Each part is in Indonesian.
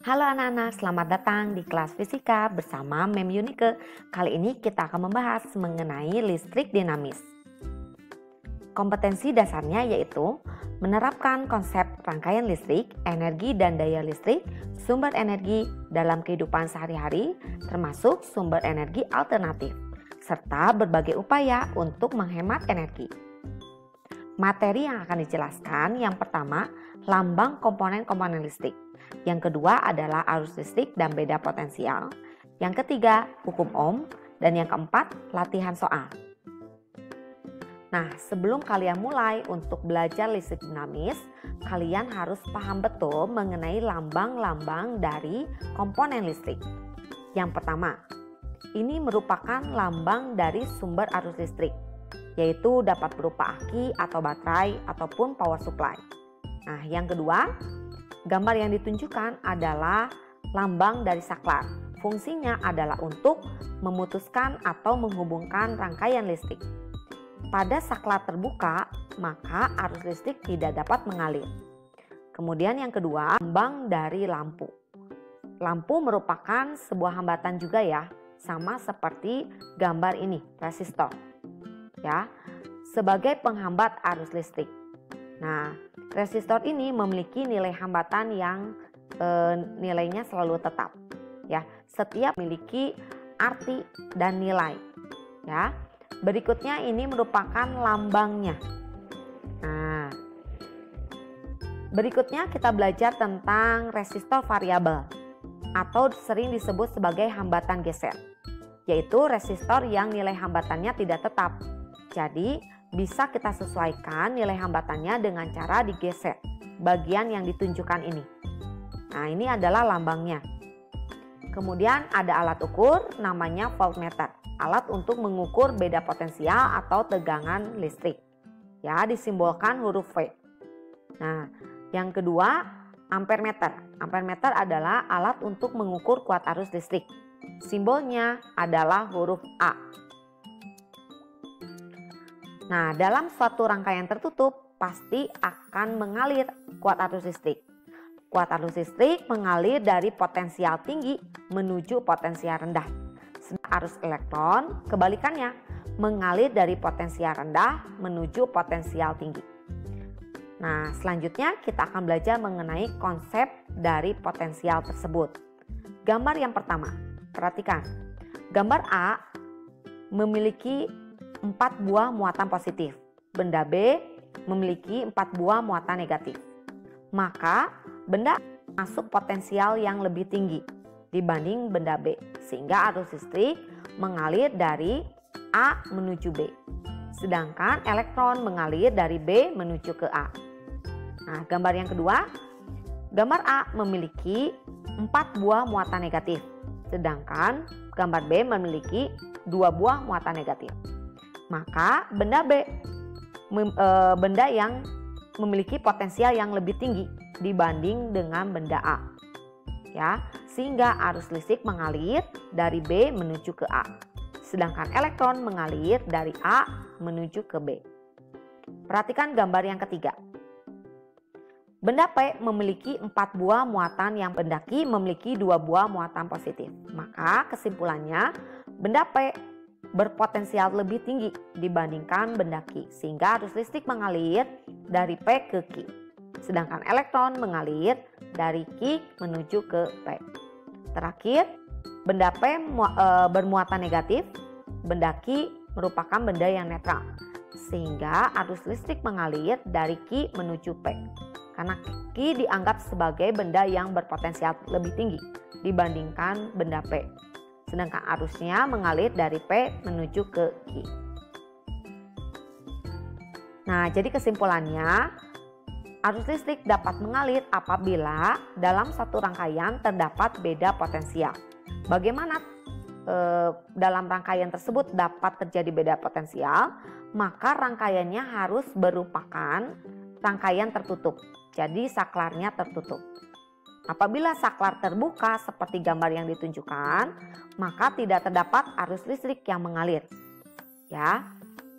Halo anak-anak, selamat datang di kelas fisika bersama Mem Yunike. Kali ini kita akan membahas mengenai listrik dinamis. Kompetensi dasarnya yaitu menerapkan konsep rangkaian listrik, energi dan daya listrik, sumber energi dalam kehidupan sehari-hari, termasuk sumber energi alternatif, serta berbagai upaya untuk menghemat energi. Materi yang akan dijelaskan yang pertama, lambang komponen-komponen listrik. Yang kedua adalah arus listrik dan beda potensial. Yang ketiga, hukum Ohm. Dan yang keempat, latihan soal. Nah, sebelum kalian mulai untuk belajar listrik dinamis, kalian harus paham betul mengenai lambang-lambang dari komponen listrik. Yang pertama, ini merupakan lambang dari sumber arus listrik, yaitu dapat berupa aki atau baterai ataupun power supply. Nah, yang kedua, gambar yang ditunjukkan adalah lambang dari saklar. Fungsinya adalah untuk memutuskan atau menghubungkan rangkaian listrik. Pada saklar terbuka, maka arus listrik tidak dapat mengalir. Kemudian yang kedua, lambang dari lampu. Lampu merupakan sebuah hambatan juga ya, sama seperti gambar ini, resistor. Ya, sebagai penghambat arus listrik. Nah, resistor ini memiliki nilai hambatan yang nilainya selalu tetap. Ya, setiap memiliki arti dan nilai. Ya, berikutnya ini merupakan lambangnya. Nah, berikutnya kita belajar tentang resistor variabel atau sering disebut sebagai hambatan geser, yaitu resistor yang nilai hambatannya tidak tetap. Jadi, bisa kita sesuaikan nilai hambatannya dengan cara digeser bagian yang ditunjukkan ini. Nah, ini adalah lambangnya. Kemudian ada alat ukur namanya voltmeter, alat untuk mengukur beda potensial atau tegangan listrik. Ya, disimbolkan huruf V. Nah, yang kedua ampermeter. Ampermeter adalah alat untuk mengukur kuat arus listrik. Simbolnya adalah huruf A. Nah, dalam suatu rangkaian tertutup pasti akan mengalir kuat arus listrik. Kuat arus listrik mengalir dari potensial tinggi menuju potensial rendah. Sedangkan arus elektron kebalikannya, mengalir dari potensial rendah menuju potensial tinggi. Nah, selanjutnya kita akan belajar mengenai konsep dari potensial tersebut. Gambar yang pertama, perhatikan. Gambar A memiliki 4 buah muatan positif. Benda B memiliki 4 buah muatan negatif. Maka benda masuk potensial yang lebih tinggi dibanding benda B, sehingga arus listrik mengalir dari A menuju B. Sedangkan elektron mengalir dari B menuju ke A. Nah, gambar yang kedua, gambar A memiliki 4 buah muatan negatif. Sedangkan gambar B memiliki 2 buah muatan negatif. Maka benda B, benda yang memiliki potensial yang lebih tinggi dibanding dengan benda A. Ya, sehingga arus listrik mengalir dari B menuju ke A. Sedangkan elektron mengalir dari A menuju ke B. Perhatikan gambar yang ketiga. Benda P memiliki 4 buah muatan yang benda Q memiliki 2 buah muatan positif. Maka kesimpulannya benda P berpotensial lebih tinggi dibandingkan benda Q, sehingga arus listrik mengalir dari P ke Q. Sedangkan elektron mengalir dari Q menuju ke P. Terakhir, benda P bermuatan negatif, benda Q merupakan benda yang netral, sehingga arus listrik mengalir dari Q menuju P. Karena Q dianggap sebagai benda yang berpotensial lebih tinggi dibandingkan benda P. Sedangkan arusnya mengalir dari P menuju ke Q. Nah, jadi kesimpulannya, arus listrik dapat mengalir apabila dalam satu rangkaian terdapat beda potensial. Bagaimana dalam rangkaian tersebut dapat terjadi beda potensial? Maka rangkaiannya harus berupakan rangkaian tertutup. Jadi saklarnya tertutup. Apabila saklar terbuka seperti gambar yang ditunjukkan, maka tidak terdapat arus listrik yang mengalir. Ya.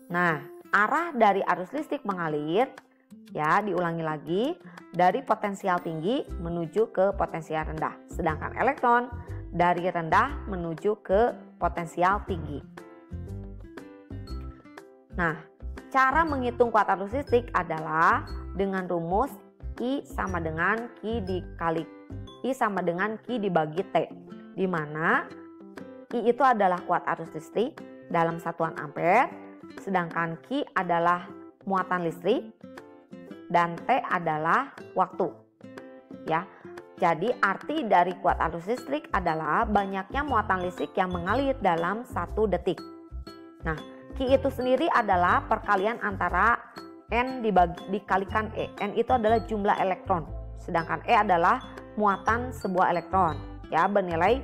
Nah, arah dari arus listrik mengalir Ya, diulangi lagi, dari potensial tinggi menuju ke potensial rendah. Sedangkan elektron dari rendah menuju ke potensial tinggi. Nah, cara menghitung kuat arus listrik adalah dengan rumus I sama dengan Q dibagi T, di mana I itu adalah kuat arus listrik dalam satuan ampere, sedangkan Q adalah muatan listrik dan T adalah waktu. Ya. Jadi arti dari kuat arus listrik adalah banyaknya muatan listrik yang mengalir dalam 1 detik. Nah, Q itu sendiri adalah perkalian antara N dikalikan E. N itu adalah jumlah elektron, sedangkan E adalah muatan sebuah elektron, ya, bernilai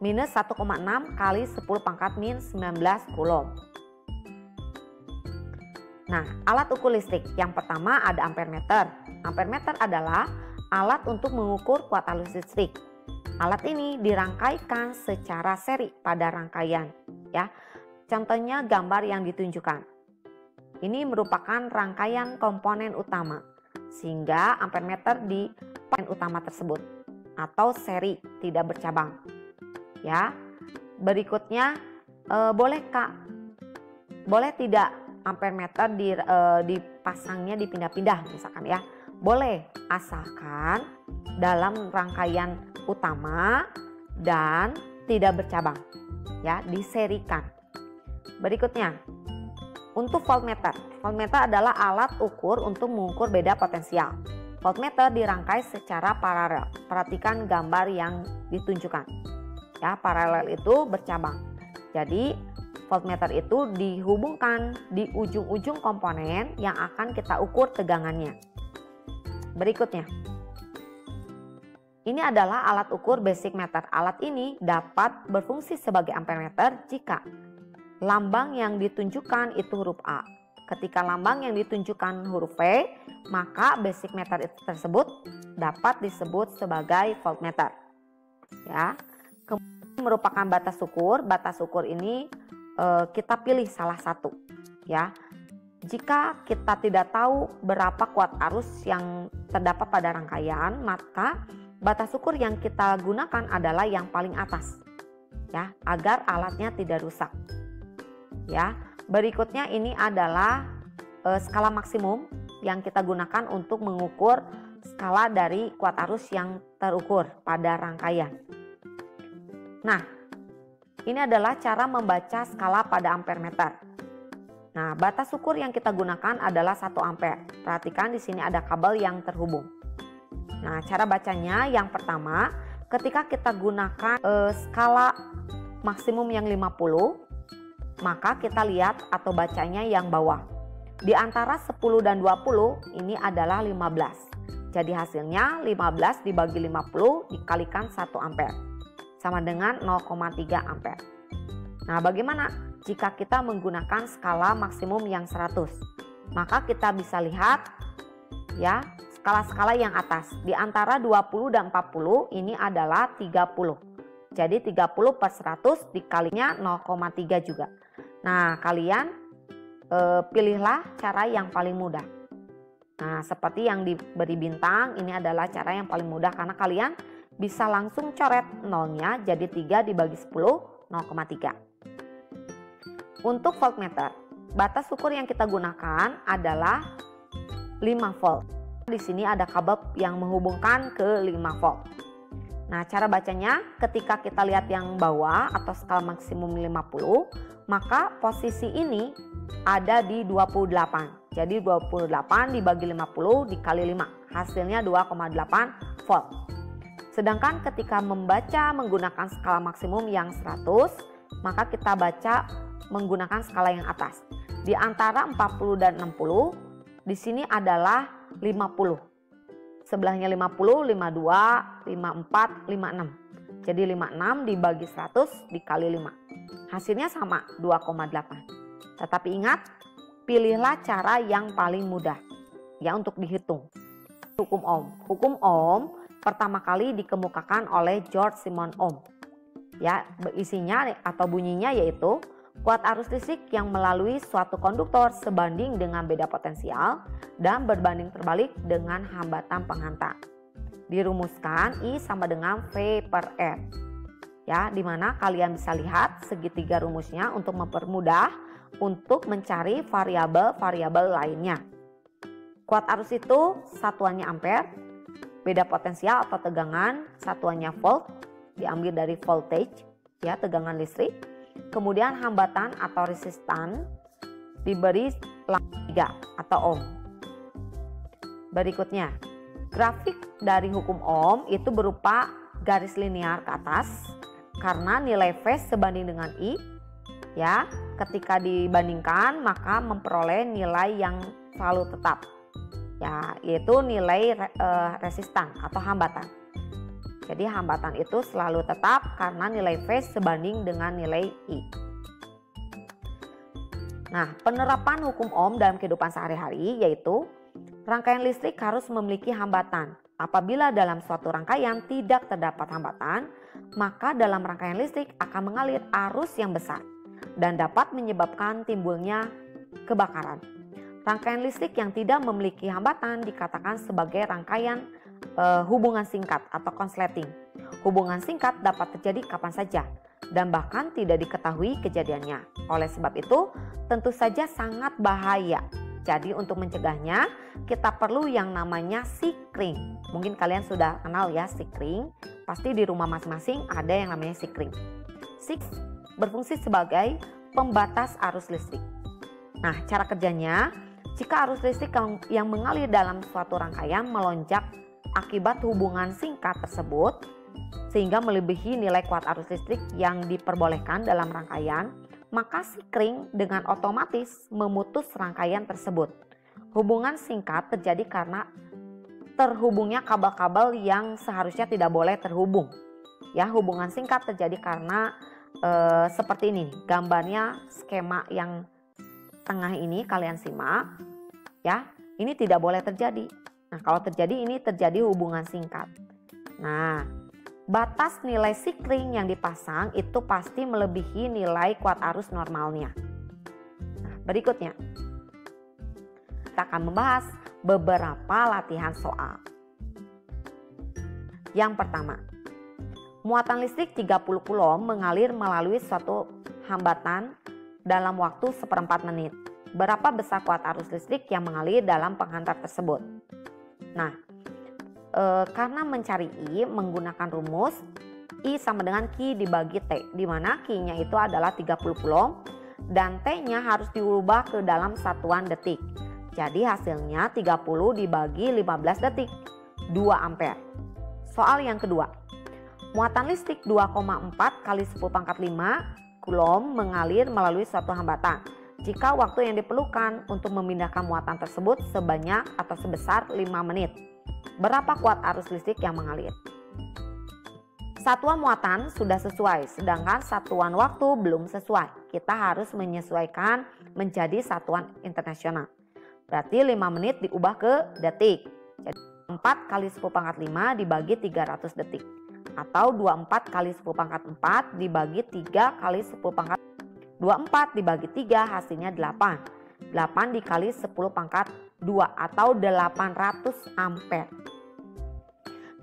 minus 1,6 kali 10 pangkat min 19 Coulomb. Nah, alat ukur listrik yang pertama ada ampermeter. Ampermeter adalah alat untuk mengukur kuat arus listrik. Alat ini dirangkaikan secara seri pada rangkaian, ya. Contohnya gambar yang ditunjukkan. Ini merupakan rangkaian komponen utama, sehingga ampermeter di komponen utama tersebut atau seri tidak bercabang. Ya, berikutnya boleh tidak ampermeter dipasangnya dipindah-pindah misalkan ya? Boleh, asalkan dalam rangkaian utama dan tidak bercabang, ya, diserikan. Berikutnya, untuk voltmeter. Voltmeter adalah alat ukur untuk mengukur beda potensial. Voltmeter dirangkai secara paralel. Perhatikan gambar yang ditunjukkan. Ya, paralel itu bercabang. Jadi, voltmeter itu dihubungkan di ujung-ujung komponen yang akan kita ukur tegangannya. Berikutnya. Ini adalah alat ukur basic meter. Alat ini dapat berfungsi sebagai ampermeter jika lambang yang ditunjukkan itu huruf A. Ketika lambang yang ditunjukkan huruf V, maka basic meter itu tersebut dapat disebut sebagai voltmeter. Ya. Kemudian merupakan batas ukur. Batas ukur ini kita pilih salah satu. Ya. Jika kita tidak tahu berapa kuat arus yang terdapat pada rangkaian, maka batas ukur yang kita gunakan adalah yang paling atas. Ya, agar alatnya tidak rusak. Ya, berikutnya ini adalah skala maksimum yang kita gunakan untuk mengukur skala dari kuat arus yang terukur pada rangkaian. Nah, ini adalah cara membaca skala pada ampermeter. Nah, batas ukur yang kita gunakan adalah 1 ampere. Perhatikan di sini ada kabel yang terhubung. Nah, cara bacanya yang pertama, ketika kita gunakan skala maksimum yang 50, maka kita lihat atau bacanya yang bawah. Di antara 10 dan 20 ini adalah 15. Jadi hasilnya 15 dibagi 50 dikalikan 1 ampere. Sama dengan 0,3 ampere. Nah, bagaimana jika kita menggunakan skala maksimum yang 100? Maka kita bisa lihat ya, skala-skala yang atas. Di antara 20 dan 40 ini adalah 30. Jadi 30 per 100 dikalinya 0,3 juga. Nah, kalian pilihlah cara yang paling mudah. Nah, seperti yang diberi bintang, ini adalah cara yang paling mudah karena kalian bisa langsung coret nolnya, jadi 3 dibagi 10, 0,3. Untuk voltmeter, batas ukur yang kita gunakan adalah 5 volt. Di sini ada kabel yang menghubungkan ke 5 volt. Nah, cara bacanya ketika kita lihat yang bawah atau skala maksimum 50, maka posisi ini ada di 28. Jadi 28 dibagi 50 dikali 5, hasilnya 2,8 volt. Sedangkan ketika membaca menggunakan skala maksimum yang 100, maka kita baca menggunakan skala yang atas. Di antara 40 dan 60, di sini adalah 50. Sebelahnya 50, 52, 54, 56. Jadi 56 dibagi 100 dikali 5. Hasilnya sama, 2,8. Tetapi ingat, pilihlah cara yang paling mudah ya untuk dihitung. Hukum Ohm. Hukum Ohm pertama kali dikemukakan oleh George Simon Ohm. Ya, isinya atau bunyinya yaitu Kuat arus listrik yang melalui suatu konduktor sebanding dengan beda potensial dan berbanding terbalik dengan hambatan penghantar. Dirumuskan I sama dengan V per R. Ya, dimana kalian bisa lihat segitiga rumusnya untuk mempermudah untuk mencari variabel-variabel lainnya. Kuat arus itu satuannya ampere, beda potensial atau tegangan satuannya volt, diambil dari voltage, ya, tegangan listrik. Kemudian hambatan atau resistan diberi 3 atau ohm. Berikutnya, grafik dari hukum ohm itu berupa garis linear ke atas karena nilai V sebanding dengan I. Ya, ketika dibandingkan maka memperoleh nilai yang selalu tetap. Ya, yaitu nilai resistan atau hambatan. Jadi hambatan itu selalu tetap karena nilai V sebanding dengan nilai I. Nah, penerapan hukum ohm dalam kehidupan sehari-hari yaitu rangkaian listrik harus memiliki hambatan. Apabila dalam suatu rangkaian tidak terdapat hambatan, maka dalam rangkaian listrik akan mengalir arus yang besar dan dapat menyebabkan timbulnya kebakaran. Rangkaian listrik yang tidak memiliki hambatan dikatakan sebagai rangkaian hubungan singkat atau konsleting. Hubungan singkat dapat terjadi kapan saja dan bahkan tidak diketahui kejadiannya. Oleh sebab itu, tentu saja sangat bahaya. Jadi untuk mencegahnya, kita perlu yang namanya sikring. Mungkin kalian sudah kenal ya sikring. Pasti di rumah masing-masing ada yang namanya sikring. Sikring berfungsi sebagai pembatas arus listrik. Nah, cara kerjanya, jika arus listrik yang mengalir dalam suatu rangkaian melonjak akibat hubungan singkat tersebut sehingga melebihi nilai kuat arus listrik yang diperbolehkan dalam rangkaian, maka sikring dengan otomatis memutus rangkaian tersebut. Hubungan singkat terjadi karena terhubungnya kabel-kabel yang seharusnya tidak boleh terhubung. Ya, hubungan singkat terjadi karena seperti ini gambarnya, skema yang tengah ini kalian simak. Ya, ini tidak boleh terjadi. Nah, kalau terjadi ini terjadi hubungan singkat. Nah, batas nilai sikring yang dipasang itu pasti melebihi nilai kuat arus normalnya. Nah, berikutnya kita akan membahas beberapa latihan soal. Yang pertama, muatan listrik 30 coulomb mengalir melalui suatu hambatan dalam waktu 1/4 menit. Berapa besar kuat arus listrik yang mengalir dalam penghantar tersebut? Nah, karena mencari I menggunakan rumus I sama dengan Q dibagi T, di mana Q-nya itu adalah 30 coulomb dan T-nya harus diubah ke dalam satuan detik. Jadi hasilnya 30 dibagi 15 detik, 2 ampere. Soal yang kedua, muatan listrik 2,4 kali 10⁵ coulomb mengalir melalui suatu hambatan. Jika waktu yang diperlukan untuk memindahkan muatan tersebut sebanyak atau sebesar 5 menit. Berapa kuat arus listrik yang mengalir? Satuan muatan sudah sesuai, sedangkan satuan waktu belum sesuai. Kita harus menyesuaikan menjadi satuan internasional. Berarti 5 menit diubah ke detik. Jadi 4 kali 10⁵ dibagi 300 detik. Atau 24 kali 10⁴ dibagi 3 kali 10⁴. 24 dibagi 3 hasilnya 8. 8 dikali 10⁻² atau 800 ampere.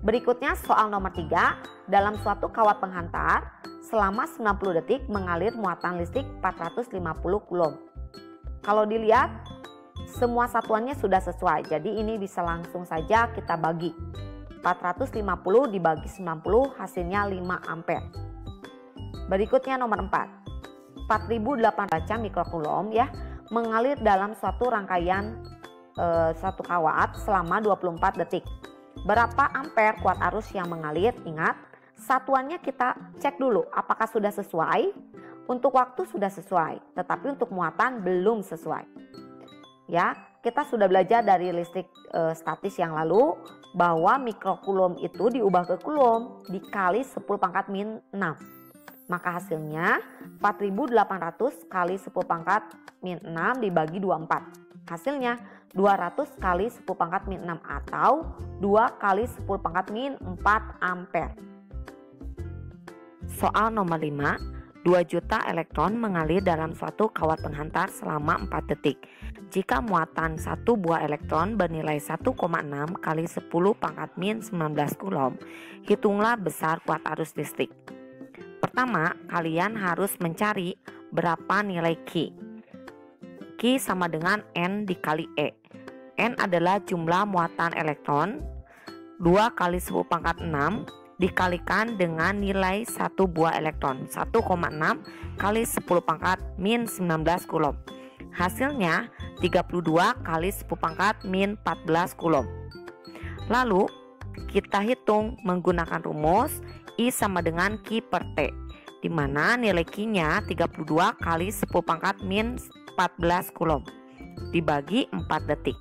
Berikutnya soal nomor 3. Dalam suatu kawat penghantar selama 90 detik mengalir muatan listrik 450 coulomb. Kalau dilihat semua satuannya sudah sesuai. Jadi ini bisa langsung saja kita bagi. 450 dibagi 90 hasilnya 5 ampere. Berikutnya nomor 4. 4800 baca mikrocoulomb ya mengalir dalam suatu rangkaian suatu kawat selama 24 detik. Berapa ampere kuat arus yang mengalir? Ingat, satuannya kita cek dulu apakah sudah sesuai. Untuk waktu sudah sesuai, tetapi untuk muatan belum sesuai. Ya, kita sudah belajar dari listrik statis yang lalu bahwa mikrocoulomb itu diubah ke coulomb dikali 10⁻⁻6. Maka hasilnya 4800 kali 10⁻⁻6 dibagi 24. Hasilnya 200 kali 10⁻⁻6 atau 2 kali 10⁻⁴ ampere. Soal nomor 5. 2 juta elektron mengalir dalam suatu kawat penghantar selama 4 detik. Jika muatan satu buah elektron bernilai 1,6 kali 10 pangkat min 19 Coulomb, hitunglah besar kuat arus listrik. Pertama, kalian harus mencari berapa nilai Q. Q sama dengan N dikali E. N adalah jumlah muatan elektron, 2 kali 10 pangkat 6 dikalikan dengan nilai satu buah elektron, 1,6 kali 10 pangkat min 19 Coulomb. Hasilnya 32 kali 10 pangkat min 14 Coulomb. Lalu kita hitung menggunakan rumus I sama dengan Q per T, di mana nilai Q-nya 32 kali 10 pangkat min 14 Coulomb dibagi 4 detik.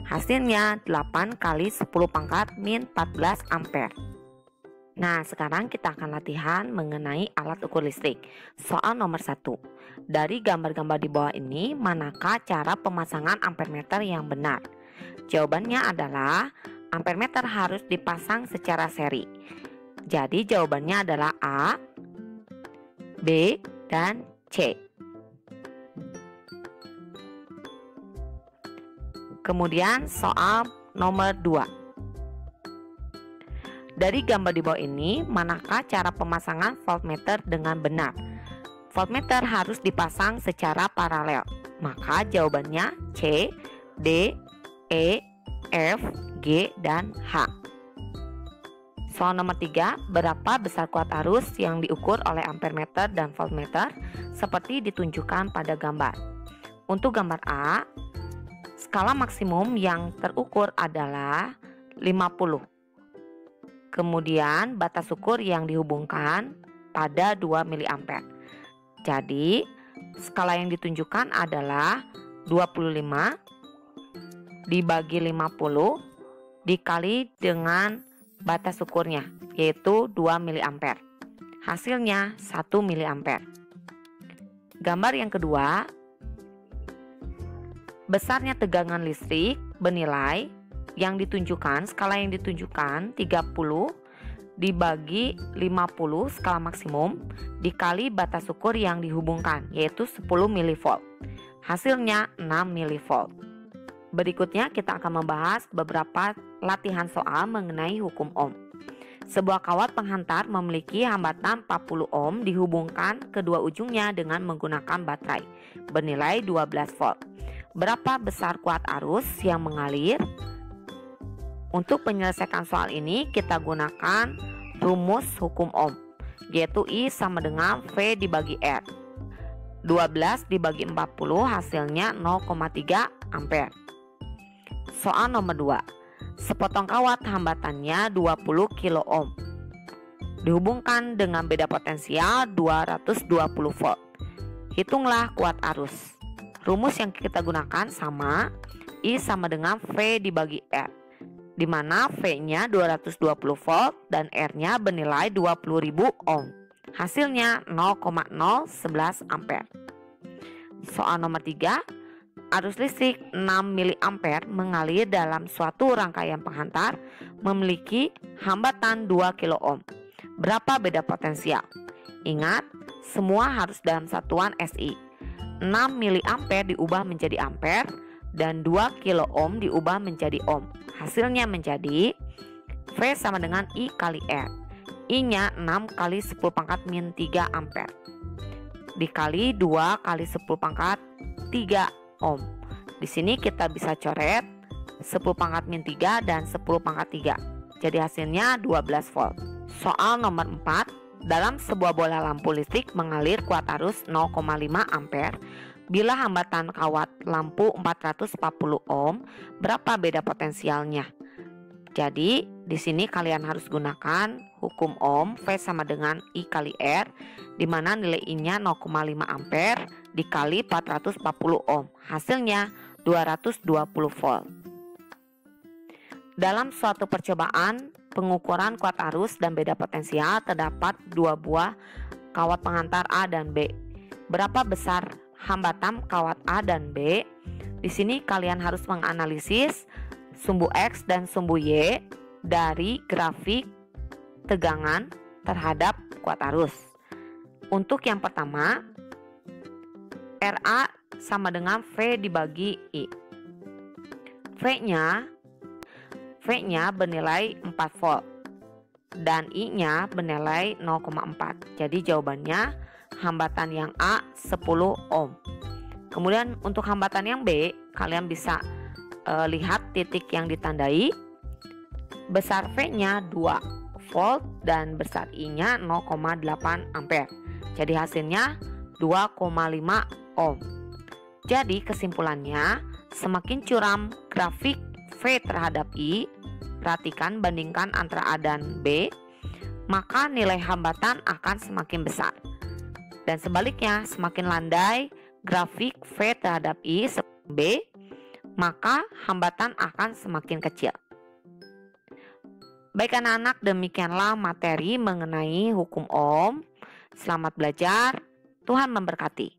Hasilnya 8 kali 10 pangkat min 14 ampere. Nah, sekarang kita akan latihan mengenai alat ukur listrik. Soal nomor 1. Dari gambar-gambar di bawah ini, manakah cara pemasangan ampermeter yang benar? Jawabannya adalah ampermeter harus dipasang secara seri. Jadi jawabannya adalah A, B, dan C. Kemudian soal nomor 2. Dari gambar di bawah ini, manakah cara pemasangan voltmeter dengan benar? Voltmeter harus dipasang secara paralel. Maka jawabannya C, D, E, F, G, dan H. Soal nomor 3, berapa besar kuat arus yang diukur oleh ampermeter dan voltmeter seperti ditunjukkan pada gambar? Untuk gambar A, skala maksimum yang terukur adalah 50. Kemudian batas ukur yang dihubungkan pada 2 mA. Jadi skala yang ditunjukkan adalah 25 dibagi 50 dikali dengan batas ukurnya, yaitu 2 mA. Hasilnya 1 mA. Gambar yang kedua, besarnya tegangan listrik bernilai yang ditunjukkan, skala yang ditunjukkan 30 dibagi 50 skala maksimum dikali batas ukur yang dihubungkan, yaitu 10 mV. Hasilnya 6 mV. Berikutnya kita akan membahas beberapa latihan soal mengenai hukum Ohm. Sebuah kawat penghantar memiliki hambatan 40 ohm dihubungkan kedua ujungnya dengan menggunakan baterai bernilai 12 volt. Berapa besar kuat arus yang mengalir? Untuk menyelesaikan soal ini kita gunakan rumus hukum Ohm, yaitu I sama dengan V dibagi R. 12 dibagi 40 hasilnya 0,3 ampere. Soal nomor 2. Sepotong kawat hambatannya 20 kilo ohm dihubungkan dengan beda potensial 220 volt. Hitunglah kuat arus. Rumus yang kita gunakan sama, I sama dengan V dibagi R, di mana V-nya 220 volt dan R-nya bernilai 20.000 ohm. Hasilnya 0,011 ampere. Soal nomor 3, arus listrik 6 mA mengalir dalam suatu rangkaian penghantar memiliki hambatan 2 kilo ohm. Berapa beda potensial? Ingat, semua harus dalam satuan SI. 6 mA diubah menjadi ampere dan 2 kilo ohm diubah menjadi ohm. Hasilnya menjadi V sama dengan I kali R. I-nya 6 kali 10 pangkat min 3 ampere dikali 2 kali 10 pangkat 3 ohm. Di sini kita bisa coret 10 pangkat min 3 dan 10 pangkat 3. Jadi hasilnya 12 volt. Soal nomor 4. Dalam sebuah bola lampu listrik mengalir kuat arus 0,5 ampere. Bila hambatan kawat lampu 440 ohm, berapa beda potensialnya? Jadi, di sini kalian harus gunakan hukum Ohm, V sama dengan I kali R, di mana nilai I-nya 0,5 ampere dikali 440 ohm. Hasilnya 220 volt. Dalam suatu percobaan pengukuran kuat arus dan beda potensial terdapat 2 buah kawat penghantar A dan B. Berapa besar hambatan kawat A dan B? Di sini kalian harus menganalisis sumbu X dan sumbu Y dari grafik tegangan terhadap kuat arus. Untuk yang pertama, RA sama dengan V dibagi I. V-nya bernilai 4 volt dan I-nya bernilai 0,4. Jadi jawabannya hambatan yang A 10 ohm. Kemudian untuk hambatan yang B, kalian bisa lihat titik yang ditandai. Besar V-nya 2 volt dan besar I-nya 0,8 ampere. Jadi hasilnya 2,5 ohm. Jadi kesimpulannya, semakin curam grafik V terhadap I, perhatikan bandingkan antara A dan B, maka nilai hambatan akan semakin besar. Dan sebaliknya, semakin landai grafik V terhadap I B, maka hambatan akan semakin kecil. Baik anak-anak, demikianlah materi mengenai hukum Ohm. Selamat belajar, Tuhan memberkati.